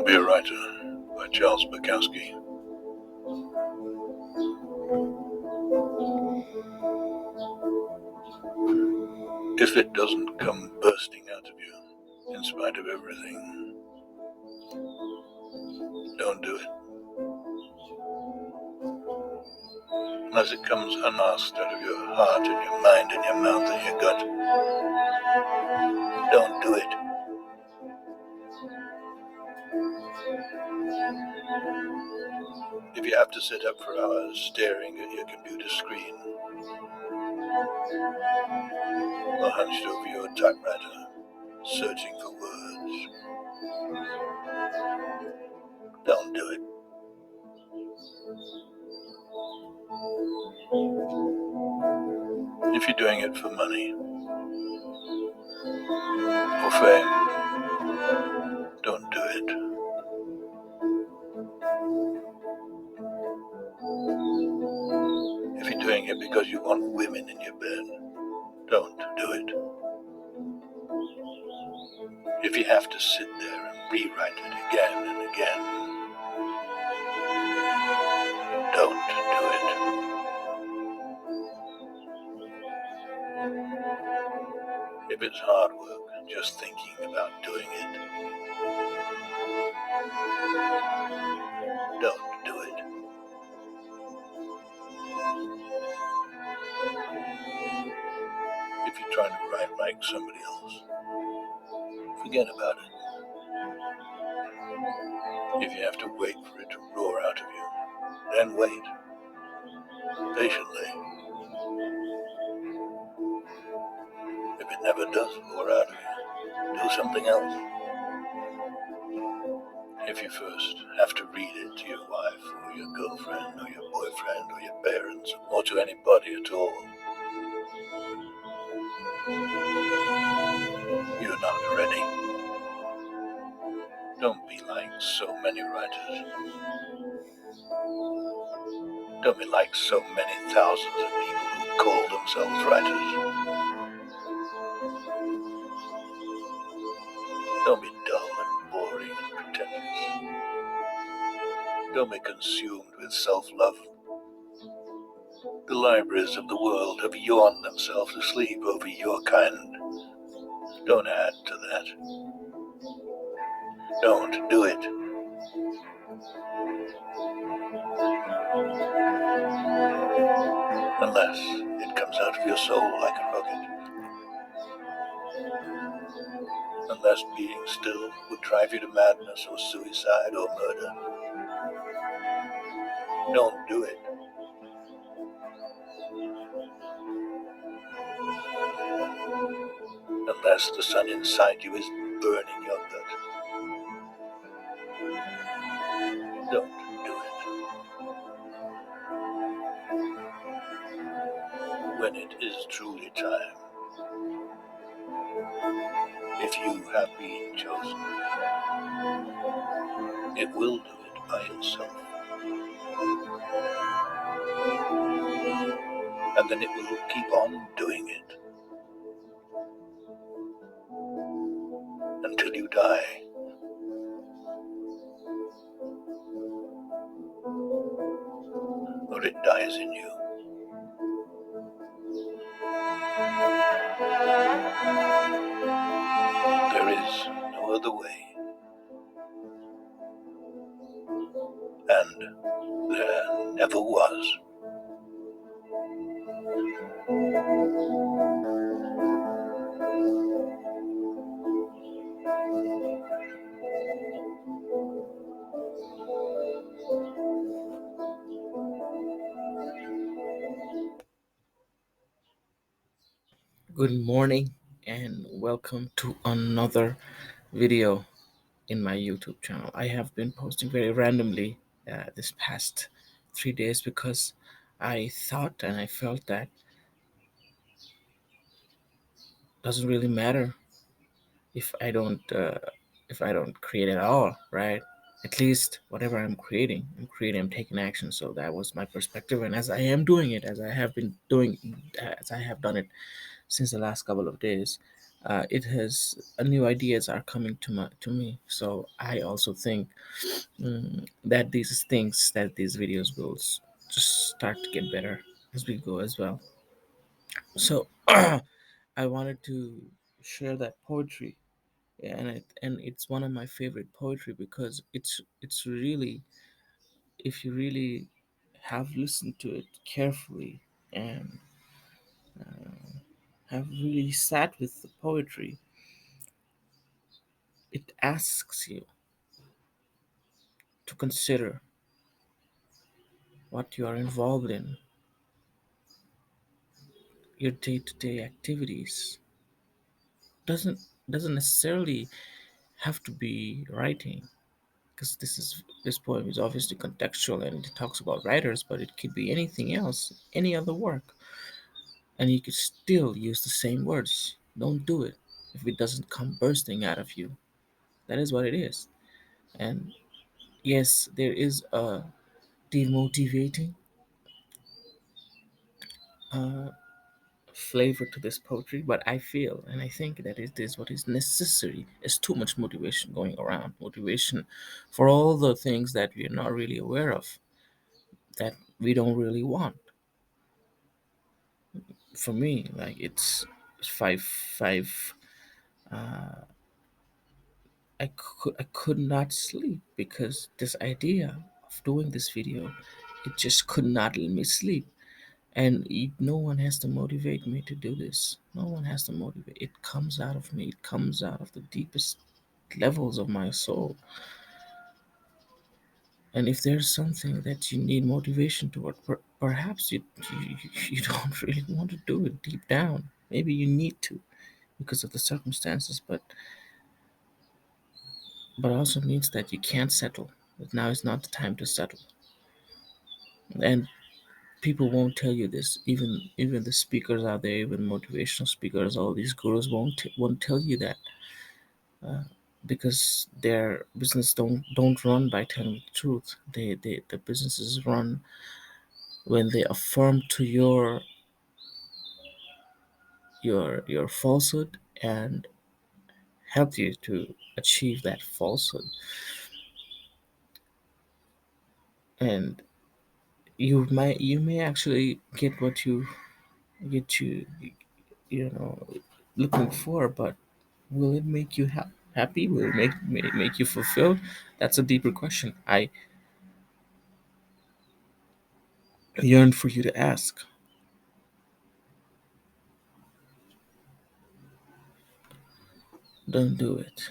to Be a Writer by Charles Bukowski. If it doesn't come bursting out of you, in spite of everything, don't do it. Unless it comes unasked out of your heart and your mind and your mouth and your gut, don't do it. If you have to sit up for hours staring at your computer screen or hunched over your typewriter searching for words, don't do it. If you're doing it for money or fame, don't do it. If you're doing it because you want women in your bed, don't do it. If you have to sit there and rewrite it again and again, don't do it. If it's hard work just thinking about doing it, don't do it. If you're trying to write like somebody else, forget about it. If you have to wait for it to roar out of you, then wait patiently. If it never does roar out of you, do something else. If you first have to read it to your wife or your girlfriend or your boyfriend or your parents or to anybody at all, you're not ready. Don't be like so many writers. Don't be like so many thousands of people who call themselves writers. Don't be dull and boring and pretentious. Don't be consumed with self-love. The libraries of the world have yawned themselves to sleep over your kind. Don't add to that. Don't do it. Unless it comes out of your soul like a rocket. Unless being still would drive you to madness or suicide or murder. Don't do it. Unless the sun inside you is burning your gut. Don't do it. When it is truly time, if you have been chosen, it will do it by itself. And then it will keep on doing it until you die. Or it dies in you. There is no other way. And there never was. Good morning and welcome to another video in my YouTube channel. I have been posting very randomly this past 3 days because I thought and I felt that doesn't really matter if I don't create at all, right? At least whatever I'm taking action. So that was my perspective, and as I am doing it, as I have done it since the last couple of days, it has new ideas are coming to me. So I also think that these things, that these videos will just start to get better as we go as well. So I wanted to share that poetry, and it's one of my favorite poetry because it's really, if you really have listened to it carefully and have really sat with the poetry, it asks you to consider what you are involved in, your day-to-day activities. Doesn't necessarily have to be writing, because this poem is obviously contextual and it talks about writers, but it could be anything else, any other work, and you could still use the same words. Don't do it if it doesn't come bursting out of you. That is what it is. And yes, there is a demotivating uh, flavor to this poetry, but I feel and I think that it is what is necessary. There's too much motivation going around, motivation for all the things that we're not really aware of, that we don't really want. For me, like it's five. I could not sleep because this idea of doing this video, it just could not let me sleep. And no one has to motivate me to do this. No one has to motivate. It comes out of me. It comes out of the deepest levels of my soul. And if there's something that you need motivation toward, perhaps you you don't really want to do it deep down. Maybe you need to because of the circumstances, but also means that you can't settle. That now is not the time to settle. And people won't tell you this. Even the speakers out there, even motivational speakers, all these gurus won't tell you that, because their business don't run by telling the truth. The businesses run when they affirm to your falsehood and help you to achieve that falsehood. And you may actually get what you you know looking for, but will it make you happy? Will it make you fulfilled? That's a deeper question I yearn for you to ask. Don't do it.